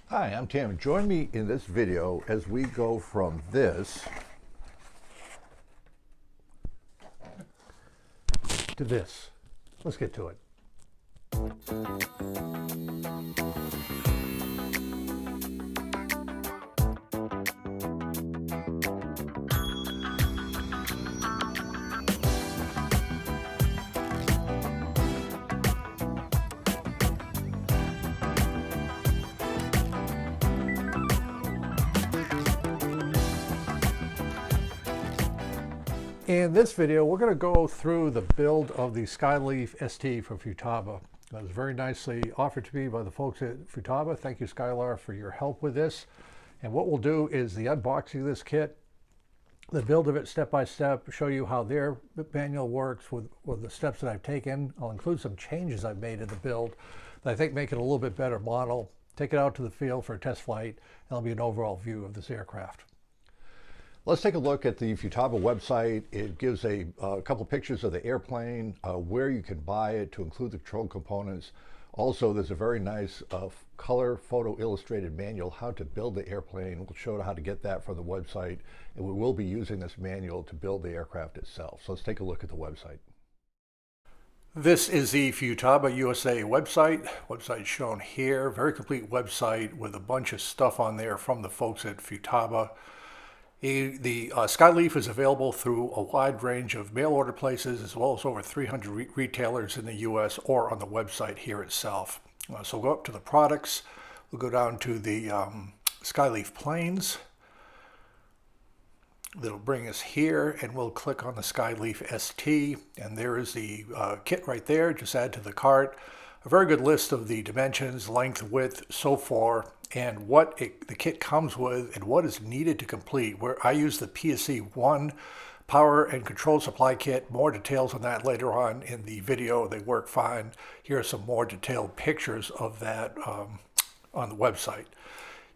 Hi, I'm Tim. Join me in this video as we go from this to this. Let's get to it. In this video, we're going to go through the build of the SkyLeaf ST from Futaba. That was very nicely offered to me by the folks at Futaba. Thank you, SkyLeaf, for your help with this. And what we'll do is the unboxing of this kit, the build of it step by step, show you how their manual works with the steps that I've taken. I'll include some changes I've made in the build that I think make it a little bit better model. Take it out to the field for a test flight, and it'll be an overall view of this aircraft. Let's take a look at the Futaba website. It gives a couple pictures of the airplane, where you can buy it to include the control components. Also, there's a very nice color photo illustrated manual how to build the airplane. We'll show you how to get that from the website, and we will be using this manual to build the aircraft itself. So let's take a look at the website. This is the Futaba USA website. Website shown here. Very complete website with a bunch of stuff on there from the folks at Futaba. The SkyLeaf is available through a wide range of mail order places, as well as over 300 retailers in the U.S. or on the website here itself. So we'll go up to the products. We'll go down to the SkyLeaf planes. That'll bring us here, and we'll click on the SkyLeaf ST, and there is the kit right there. Just add to the cart. A very good list of the dimensions, length, width, so far, and what the kit comes with and what is needed to complete. Where I use the PSC-1 power and control supply kit. More details on that later on in the video. They work fine. Here are some more detailed pictures of that on the website.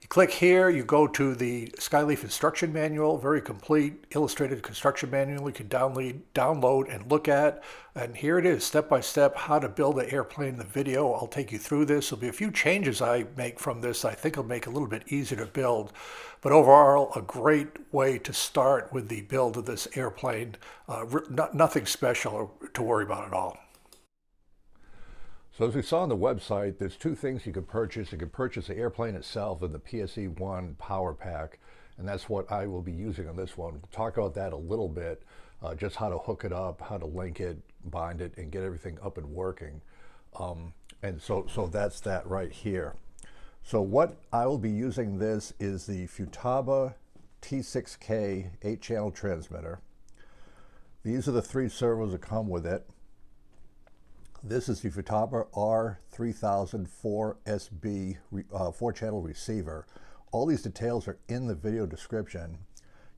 You click here, you go to the SkyLeaf instruction manual, very complete illustrated construction manual you can download and look at. And here it is, step by step, how to build an airplane in the video. I'll take you through this. There'll be a few changes I make from this I think will make it a little bit easier to build. But overall, a great way to start with the build of this airplane. Nothing special to worry about at all. So as we saw on the website, there's two things you can purchase. You can purchase the airplane itself and the PSC-1 power pack, and that's what I will be using on this one. We'll talk about that a little bit, just how to hook it up, how to link it, bind it, and get everything up and working. And so that's that right here. So what I will be using this is the Futaba T6K 8-channel transmitter. These are the 3 servos that come with it. This is the Futaba R3004SB 4-channel receiver. All these details are in the video description.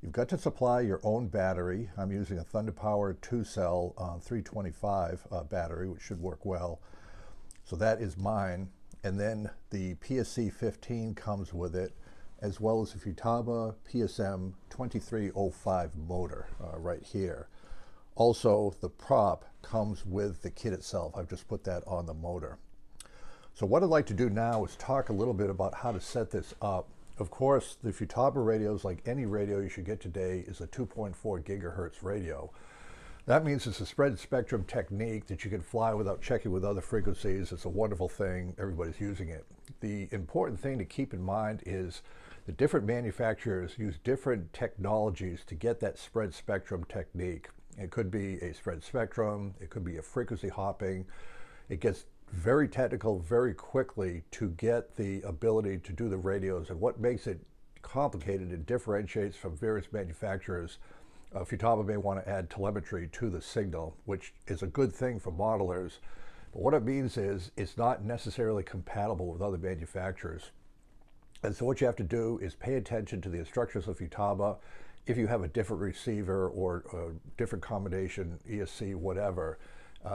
You've got to supply your own battery. I'm using a Thunder Power 2-cell 325 battery, which should work well. So that is mine. And then the PSC-15 comes with it, as well as the Futaba PSM 2305 motor right here. Also, the prop comes with the kit itself. I've just put that on the motor. So what I'd like to do now is talk a little bit about how to set this up. Of course, the Futaba radios, like any radio you should get today, is a 2.4 gigahertz radio. That means it's a spread spectrum technique that you can fly without checking with other frequencies. It's a wonderful thing. Everybody's using it. The important thing to keep in mind is the different manufacturers use different technologies to get that spread spectrum technique. It could be a spread spectrum, it could be a frequency hopping. It gets very technical very quickly to get the ability to do the radios, and what makes it complicated and differentiates from various manufacturers. Futaba may want to add telemetry to the signal, which is a good thing for modelers, but what it means is it's not necessarily compatible with other manufacturers. And so what you have to do is pay attention to the instructions of Futaba. If you have a different receiver or a different combination, ESC, whatever,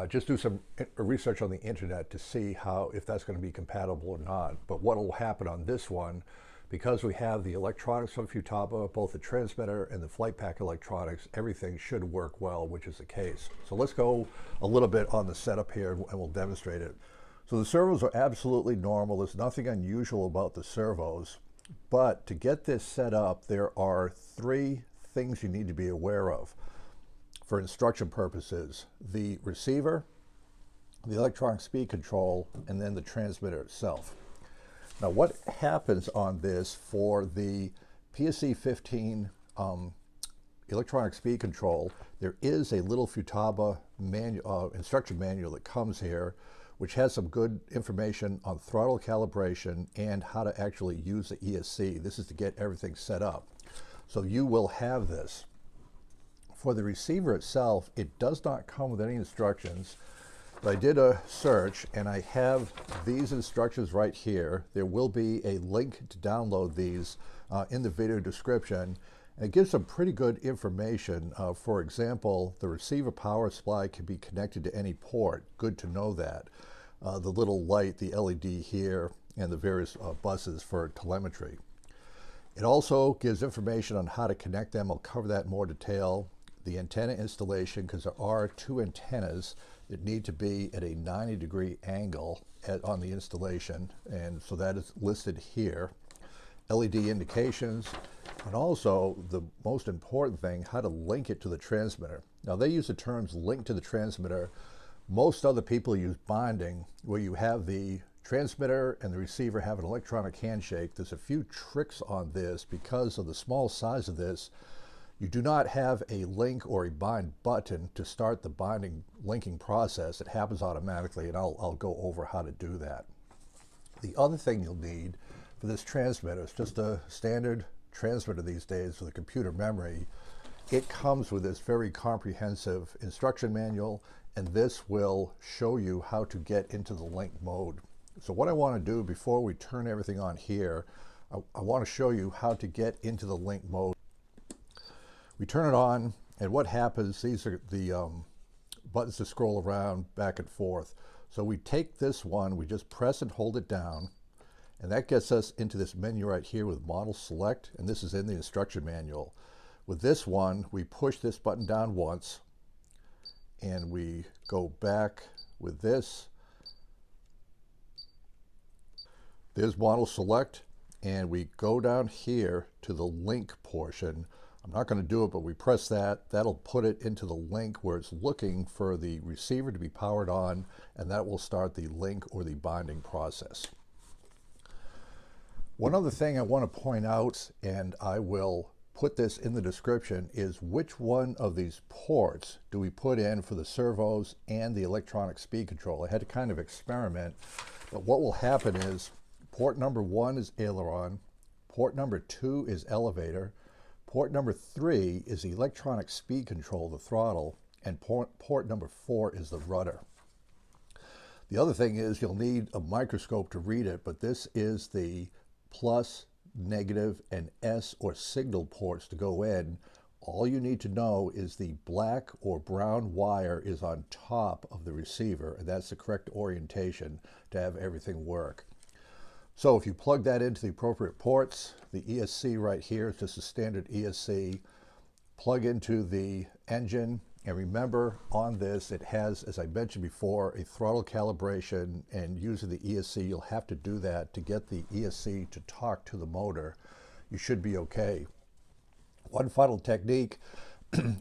just do some research on the internet to see if that's going to be compatible or not. But what will happen on this one, because we have the electronics from Futaba, both the transmitter and the flight pack electronics, everything should work well, which is the case. So let's go a little bit on the setup here and we'll demonstrate it. So the servos are absolutely normal. There's nothing unusual about the servos. But to get this set up, there are 3 things you need to be aware of for instruction purposes: the receiver, the electronic speed control, and then the transmitter itself. Now, what happens on this for the PSC-15 electronic speed control, there is a little Futaba instruction manual that comes here, which has some good information on throttle calibration and how to actually use the ESC. This is to get everything set up. So you will have this. For the receiver itself, it does not come with any instructions. But I did a search and I have these instructions right here. There will be a link to download these in the video description. And it gives some pretty good information. For example, the receiver power supply can be connected to any port. Good to know that. The little light, the LED here, and the various buses for telemetry. It also gives information on how to connect them. I'll cover that in more detail. The antenna installation, because there are 2 antennas that need to be at a 90-degree angle on the installation, and so that is listed here. LED indications, and also the most important thing, how to link it to the transmitter. Now, they use the terms link to the transmitter. Most other people use bonding, where you have the transmitter and the receiver have an electronic handshake. There's a few tricks on this. Because of the small size of this, you do not have a link or a bind button to start the binding linking process. It happens automatically, and I'll go over how to do that. The other thing you'll need for this transmitter is just a standard transmitter these days with a computer memory. It comes with this very comprehensive instruction manual, and this will show you how to get into the link mode. So what I want to do before we turn everything on here, I want to show you how to get into the link mode. We turn it on, and what happens, these are the buttons to scroll around back and forth. So we take this one, we just press and hold it down, and that gets us into this menu right here with model select, and this is in the instruction manual. With this one, we push this button down once, and we go back with this. There's model select, and we go down here to the link portion. I'm not going to do it, but we press that. That'll put it into the link where it's looking for the receiver to be powered on, and that will start the link or the bonding process. One other thing I want to point out, and I will put this in the description, is which one of these ports do we put in for the servos and the electronic speed control. I had to kind of experiment, but what will happen is port number 1 is aileron, port number 2 is elevator, port number 3 is the electronic speed control, the throttle, and port number 4 is the rudder. The other thing is you'll need a microscope to read it, but this is the plus, negative, and S or signal ports to go in. All you need to know is the black or brown wire is on top of the receiver, and that's the correct orientation to have everything work. So if you plug that into the appropriate ports, the ESC right here is just a standard ESC. Plug into the engine, and remember on this it has, as I mentioned before, a throttle calibration, and using the ESC you'll have to do that to get the ESC to talk to the motor. You should be okay. One final technique,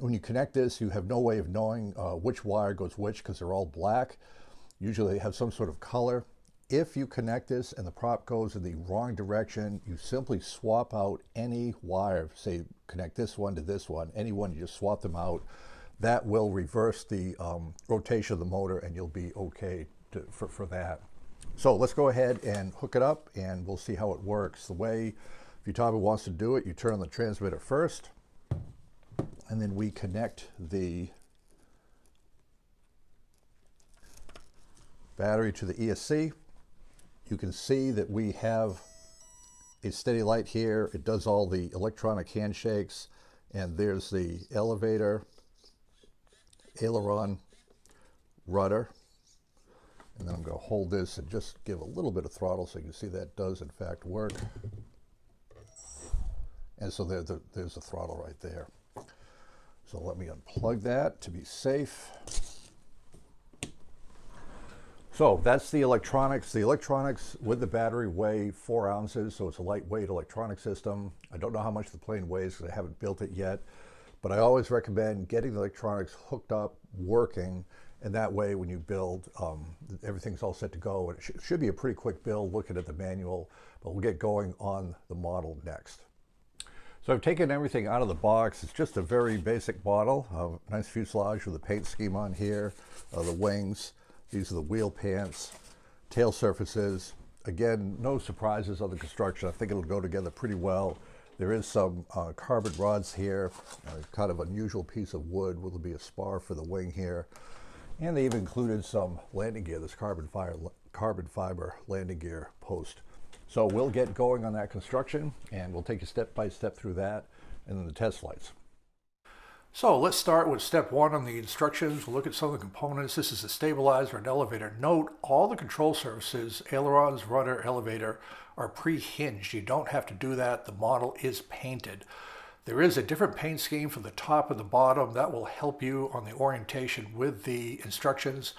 when you connect this you have no way of knowing which wire goes which because they're all black. Usually they have some sort of color. If you connect this and the prop goes in the wrong direction, you simply swap out any wire. Say connect this one to this one, any one, you just swap them out. That will reverse the rotation of the motor, and you'll be okay for that. So let's go ahead and hook it up, and we'll see how it works. The way Futaba wants to do it, you turn on the transmitter first, and then we connect the battery to the ESC. You can see that we have a steady light here. It does all the electronic handshakes, and there's the elevator, aileron, rudder, and then I'm going to hold this and just give a little bit of throttle so you can see that does in fact work. And so there's the throttle right there. So let me unplug that to be safe. So that's the electronics. The electronics with the battery weigh 4 ounces, so it's a lightweight electronic system. I don't know how much the plane weighs because I haven't built it yet, but I always recommend getting the electronics hooked up, working, and that way when you build, everything's all set to go. And it should be a pretty quick build looking at the manual, but we'll get going on the model next. So I've taken everything out of the box. It's just a very basic model, a nice fuselage with a paint scheme on here, the wings. These are the wheel pants, tail surfaces. Again, no surprises on the construction. I think it'll go together pretty well. There is some carbon rods here, kind of unusual piece of wood. Will be a spar for the wing here. And they even included some landing gear, this carbon fiber landing gear post. So we'll get going on that construction, and we'll take you step by step through that, and then the test flights. So let's start with step 1 on the instructions. We'll look at some of the components. This is a stabilizer and elevator. Note, all the control surfaces, ailerons, rudder, elevator, are pre-hinged. You don't have to do that. The model is painted. There is a different paint scheme for the top and the bottom. That will help you on the orientation with the instructions.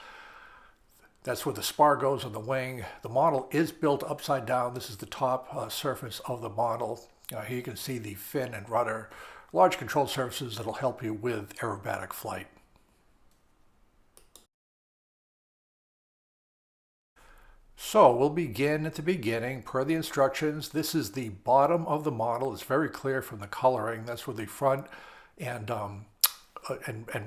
That's where the spar goes on the wing. The model is built upside down. This is the top surface of the model. Here you can see the fin and rudder. Large control surfaces that'll help you with aerobatic flight. So we'll begin at the beginning per the instructions. This is the bottom of the model. It's very clear from the coloring. That's where the front and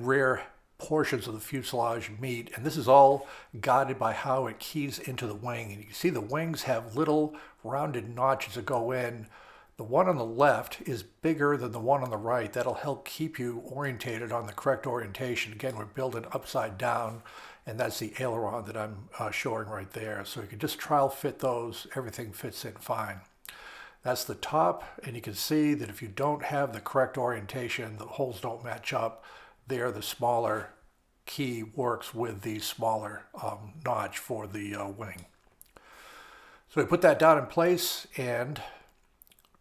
rear portions of the fuselage meet, and this is all guided by how it keys into the wing. And you can see the wings have little rounded notches that go in. The one on the left is bigger than the one on the right. That'll help keep you orientated on the correct orientation. Again, we're building upside down, and that's the aileron that I'm showing right there. So you can just trial fit those. Everything fits in fine. That's the top, and you can see that if you don't have the correct orientation, the holes don't match up. There, the smaller key works with the smaller notch for the wing. So we put that down in place and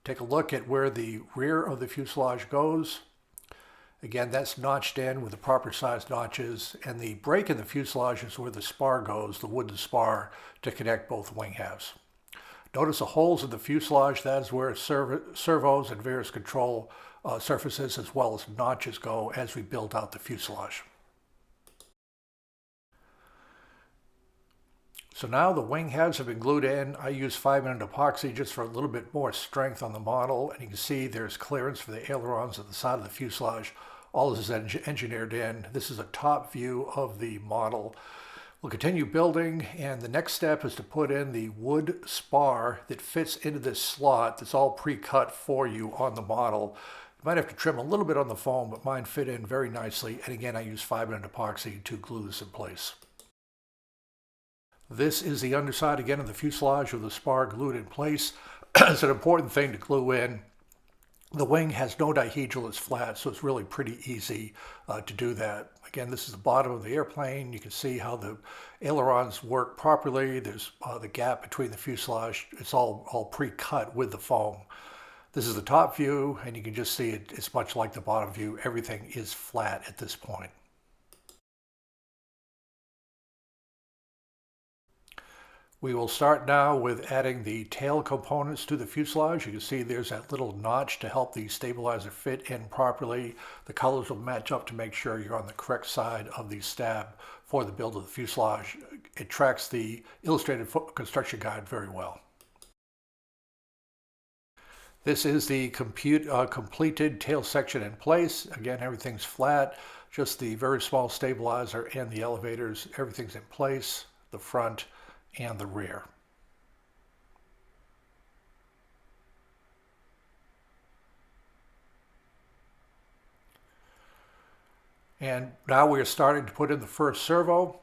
take a look at where the rear of the fuselage goes. Again, that's notched in with the proper size notches, and the break in the fuselage is where the spar goes, the wooden spar, to connect both wing halves. Notice the holes in the fuselage. That is where servos and various control surfaces as well as notches go as we build out the fuselage. So now the wing halves have been glued in. I use 5-minute epoxy just for a little bit more strength on the model, and you can see there's clearance for the ailerons at the side of the fuselage. All this is engineered in. This is a top view of the model. We'll continue building, and the next step is to put in the wood spar that fits into this slot that's all pre-cut for you on the model. You might have to trim a little bit on the foam, but mine fit in very nicely. And again, I use 5-minute epoxy to glue this in place. This is the underside again of the fuselage with the spar glued in place. It's an important thing to glue in. The wing has no dihedral, it's flat, so it's really pretty easy to do that. Again, this is the bottom of the airplane. You can see how the ailerons work properly. There's the gap between the fuselage. It's all pre-cut with the foam. This is the top view, and you can just see it's much like the bottom view. Everything is flat at this point. We will start now with adding the tail components to the fuselage. You can see there's that little notch to help the stabilizer fit in properly. The colors will match up to make sure you're on the correct side of the stab for the build of the fuselage. It tracks the illustrated construction guide very well. This is the completed tail section in place. Again, everything's flat, just the very small stabilizer and the elevators. Everything's in place, the front and the rear. And now we are starting to put in the first servo.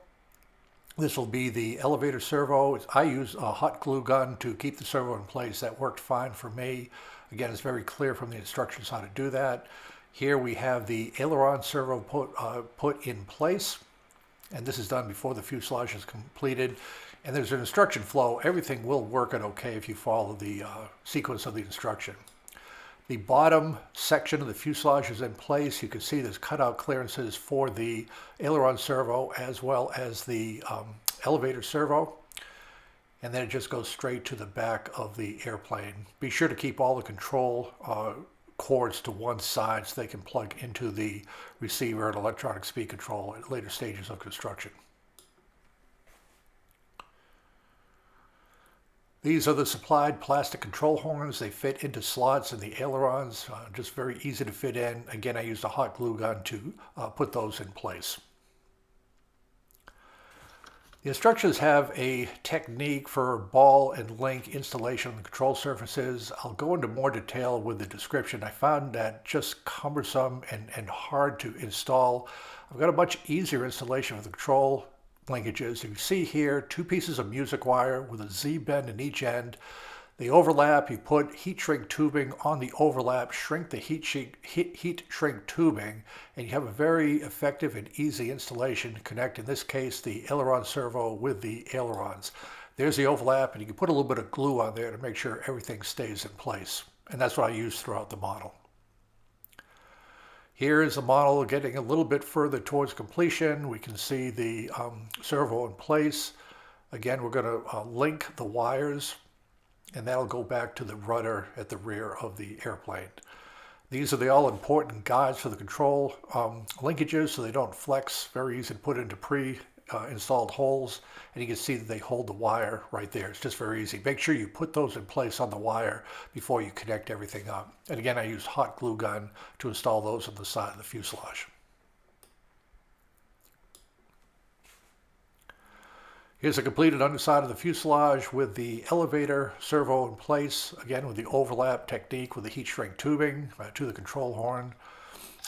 This will be the elevator servo. I use a hot glue gun to keep the servo in place. That worked fine for me. Again, it's very clear from the instructions how to do that. Here we have the aileron servo put in place, and this is done before the fuselage is completed. And there's an instruction flow. Everything will work out okay if you follow the sequence of the instruction. The bottom section of the fuselage is in place. You can see there's cutout clearances for the aileron servo as well as the elevator servo, and then it just goes straight to the back of the airplane. Be sure to keep all the control cords to one side so they can plug into the receiver and electronic speed control at later stages of construction. These are the supplied plastic control horns. They fit into slots in the ailerons, just very easy to fit in. Again, I used a hot glue gun to put those in place. The instructions have a technique for ball and link installation on the control surfaces. I'll go into more detail with the description. I found that just cumbersome and hard to install. I've got a much easier installation for the control linkages. You can see here 2 pieces of music wire with a Z-bend in each end. They overlap. You put heat shrink tubing on the overlap, shrink the heat shrink tubing, and you have a very effective and easy installation to connect, in this case, the aileron servo with the ailerons. There's the overlap, and you can put a little bit of glue on there to make sure everything stays in place. And that's what I use throughout the model. Here is the model getting a little bit further towards completion. We can see the servo in place. Again, we're going to link the wires, and that'll go back to the rudder at the rear of the airplane. These are the all-important guides for the control linkages so they don't flex. Very easy to put into pre-installed holes, and you can see that they hold the wire right there. It's just very easy. Make sure you put those in place on the wire before you connect everything up. And again, I use hot glue gun to install those on the side of the fuselage. Here's a completed underside of the fuselage with the elevator servo in place, again with the overlap technique with the heat shrink tubing to the control horn.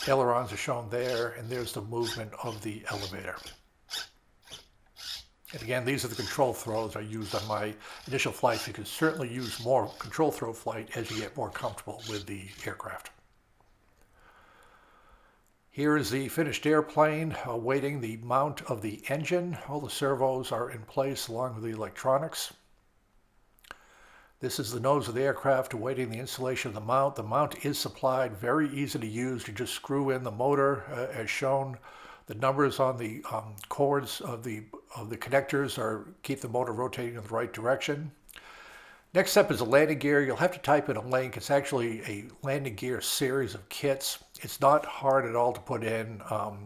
Ailerons are shown there, and there's the movement of the elevator. And again, these are the control throws I used on my initial flights. You can certainly use more control throw flight as you get more comfortable with the aircraft. Here is the finished airplane awaiting the mount of the engine. All the servos are in place along with the electronics. This is the nose of the aircraft awaiting the installation of the mount. The mount is supplied, very easy to use. You just screw in the motor as shown. The numbers on the cords of the connectors keep the motor rotating in the right direction. Next step is a landing gear. You'll have to type in a link. It's actually a landing gear series of kits. It's not hard at all to put in.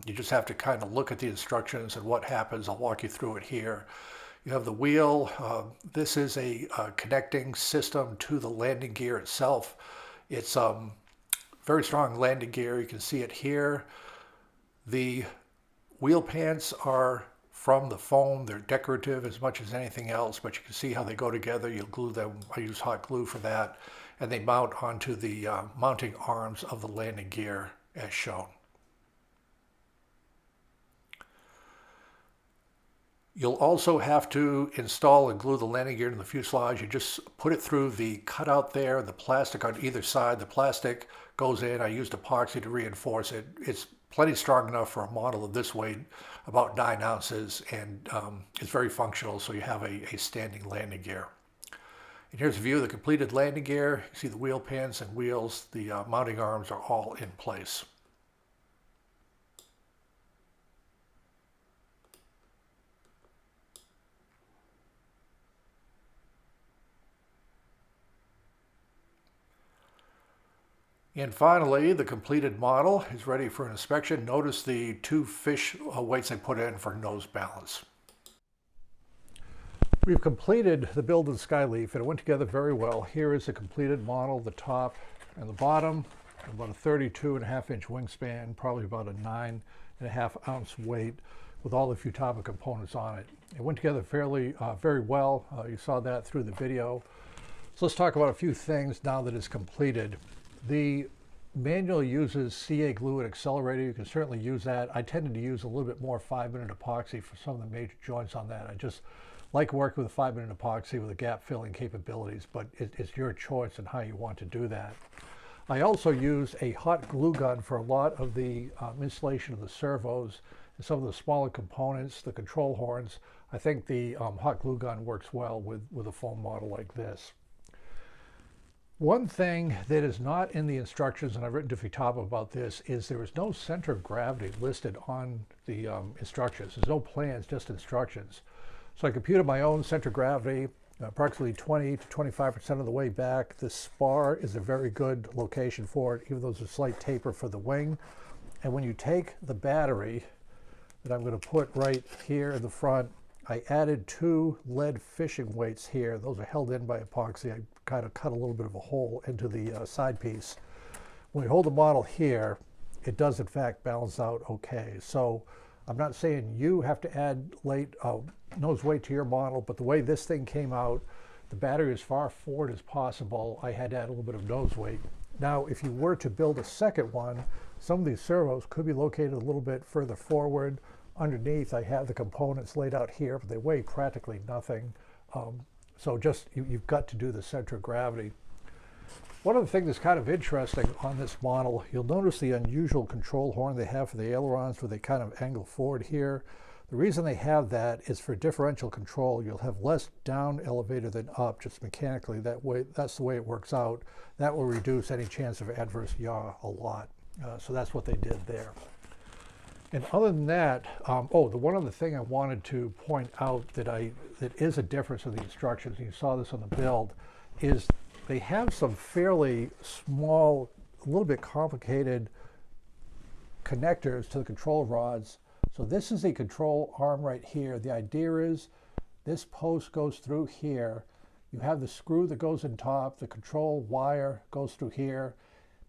You just have to kind of look at the instructions and what happens. I'll walk you through it here. You have the wheel. This is a connecting system to the landing gear itself. It's very strong landing gear. You can see it here. The wheel pants are from the foam. They're decorative as much as anything else, but you can see how they go together. You'll glue them. I use hot glue for that. And they mount onto the mounting arms of the landing gear as shown. You'll also have to install and glue the landing gear to the fuselage. You just put it through the cutout there, the plastic on either side. The plastic goes in. I used epoxy to reinforce it. It's plenty strong enough for a model of this weight, about 9 ounces, and it's very functional, so you have a standing landing gear. And here's a view of the completed landing gear. You see the wheel pins and wheels. The mounting arms are all in place. And finally, the completed model is ready for inspection. Notice the 2 fish weights I put in for nose balance. We've completed the build of the SkyLeaf, and it went together very well. Here is the completed model, the top and the bottom, about a 32.5-inch wingspan, probably about a 9.5-ounce weight with all the Futaba components on it. It went together very well. You saw that through the video. So let's talk about a few things now that it's completed. The manual uses CA glue and accelerator. You can certainly use that. I tended to use a little bit more 5-minute epoxy for some of the major joints on that. I just like working with a 5-minute epoxy with the gap filling capabilities, but it's your choice on how you want to do that. I also use a hot glue gun for a lot of the installation of the servos and some of the smaller components, the control horns. I think the hot glue gun works well with a foam model like this. One thing that is not in the instructions, and I've written to Futaba about this, is there is no center of gravity listed on the instructions. There's no plans, just instructions. So I computed my own center of gravity, approximately 20 to 25% of the way back. This spar is a very good location for it, even though there's a slight taper for the wing. And when you take the battery that I'm going to put right here in the front, I added 2 lead fishing weights here. Those are held in by epoxy. I kind of cut a little bit of a hole into the side piece. When we hold the model here, it does in fact balance out okay. So I'm not saying you have to add nose weight to your model, but the way this thing came out, the battery as far forward as possible, I had to add a little bit of nose weight. Now, if you were to build a second one, some of these servos could be located a little bit further forward. Underneath, I have the components laid out here, but they weigh practically nothing. So just, you've got to do the center of gravity. One of the things that's kind of interesting on this model, you'll notice the unusual control horn they have for the ailerons where they kind of angle forward here. The reason they have that is for differential control. You'll have less down elevator than up, just mechanically. That way, that's the way it works out. That will reduce any chance of adverse yaw a lot. So that's what they did there. And other than that, the one other thing I wanted to point out that is a difference in the instructions, and you saw this on the build, is they have some fairly small, a little bit complicated connectors to the control rods. So this is the control arm right here. The idea is this post goes through here. You have the screw that goes in top, the control wire goes through here,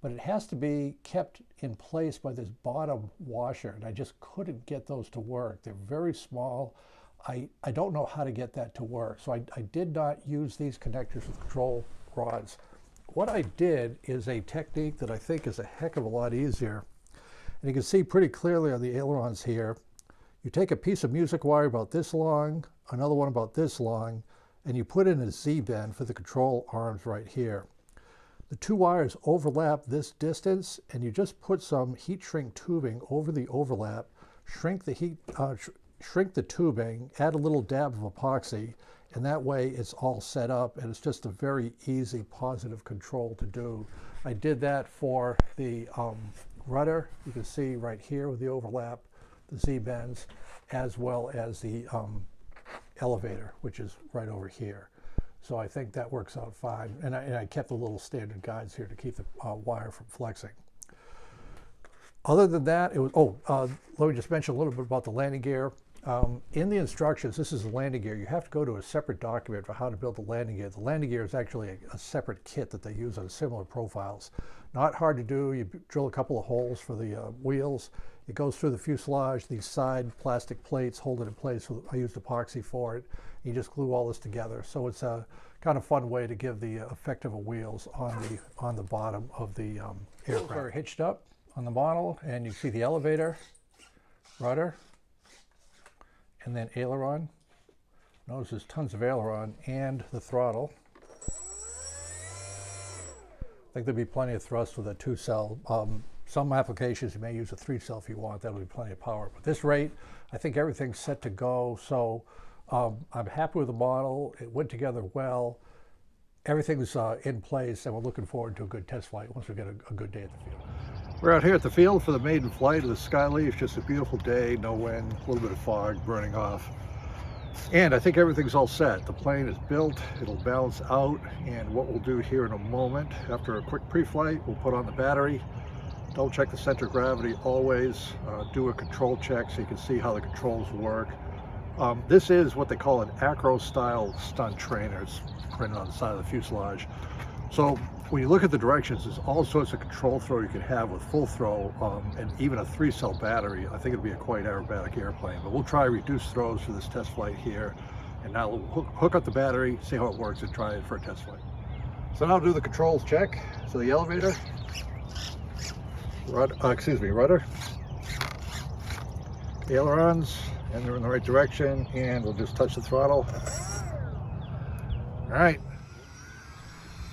but it has to be kept in place by this bottom washer, and I just couldn't get those to work. They're very small. I don't know how to get that to work, so I did not use these connectors with control rods. What I did is a technique that I think is a heck of a lot easier, and you can see pretty clearly on the ailerons here. You take a piece of music wire about this long, another one about this long, and you put in a Z-bend for the control arms right here. The 2 wires overlap this distance, and you just put some heat shrink tubing over the overlap, shrink the tubing, add a little dab of epoxy, and that way it's all set up, and it's just a very easy positive control to do. I did that for the rudder. You can see right here with the overlap, the Z-bends, as well as the elevator, which is right over here. So I think that works out fine. And I kept the little standard guides here to keep the wire from flexing. Other than that, it was, let me just mention a little bit about the landing gear. In the instructions, this is the landing gear. You have to go to a separate document for how to build the landing gear. The landing gear is actually a separate kit that they use on similar profiles. Not hard to do. You drill a couple of holes for the wheels. It goes through the fuselage. These side plastic plates hold it in place. I used epoxy for it. You just glue all this together. So it's a kind of fun way to give the effect of wheels on the bottom of the aircraft. Are hitched up on the model, and you see the elevator, rudder, and then aileron. Notice there's tons of aileron and the throttle. I think there'll be plenty of thrust with a 2-cell. Some applications you may use a 3-cell if you want. That'll be plenty of power. But this rate, I think everything's set to go. So I'm happy with the model. It went together well. Everything's in place, and we're looking forward to a good test flight once we get a good day at the field. We're out here at the field for the maiden flight of the SkyLeaf. Just a beautiful day, no wind, a little bit of fog burning off. And I think everything's all set. The plane is built, it'll balance out, and what we'll do here in a moment, after a quick pre-flight, we'll put on the battery, double check the center of gravity always, do a control check so you can see how the controls work. This is what they call an acro-style stunt trainer. It's printed on the side of the fuselage. So when you look at the directions, there's all sorts of control throw you can have with full throw, and even a 3-cell battery. I think it'll be a quite aerobatic airplane, but we'll try reduced throws for this test flight here. And now we'll hook up the battery, see how it works, and try it for a test flight. So now I'll do the controls check. So the elevator, rudder, ailerons, and they're in the right direction, and we'll just touch the throttle. All right.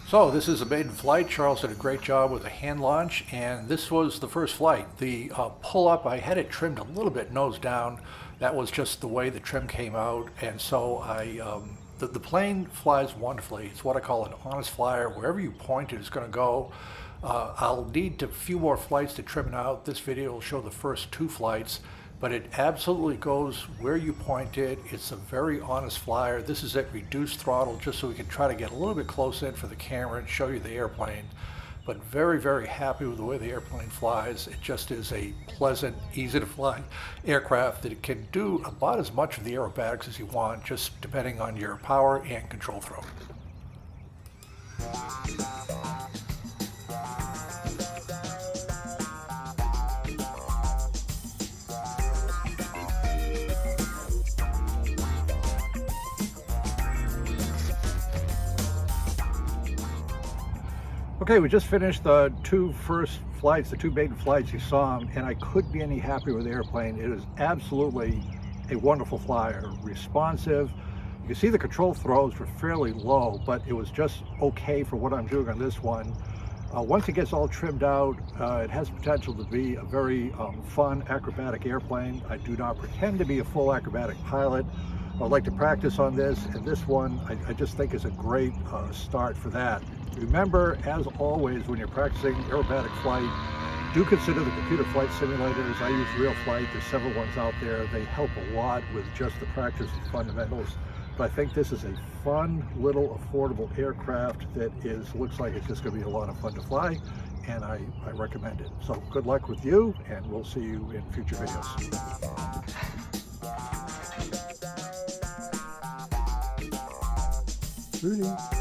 So this is a maiden flight. Charles did a great job with the hand launch, and this was the first flight. The pull-up, I had it trimmed a little bit nose down. That was just the way the trim came out, and so the plane flies wonderfully. It's what I call an honest flyer. Wherever you point it, it's going to go. I'll need a few more flights to trim it out. This video will show the first 2 flights. but it absolutely goes where you point it. It's a very honest flyer. This is at reduced throttle just so we can try to get a little bit close in for the camera and show you the airplane. But very, very happy with the way the airplane flies. It just is a pleasant, easy to fly aircraft that can do about as much of the aerobatics as you want, just depending on your power and control throw. Okay, we just finished the two first flights, the two maiden flights you saw, and I couldn't be any happier with the airplane. It is absolutely a wonderful flyer, responsive. You can see the control throws were fairly low, but it was just okay for what I'm doing on this one. Once it gets all trimmed out, it has potential to be a very fun acrobatic airplane. I do not pretend to be a full acrobatic pilot. I'd like to practice on this, and this one I just think is a great start for that. Remember, as always, when you're practicing aerobatic flight, do consider the computer flight simulators. I use Real Flight. There's several ones out there. They help a lot with just the practice of fundamentals. But I think this is a fun, little, affordable aircraft that looks like it's just going to be a lot of fun to fly, and I recommend it. So good luck with you, and we'll see you in future videos. Rudy.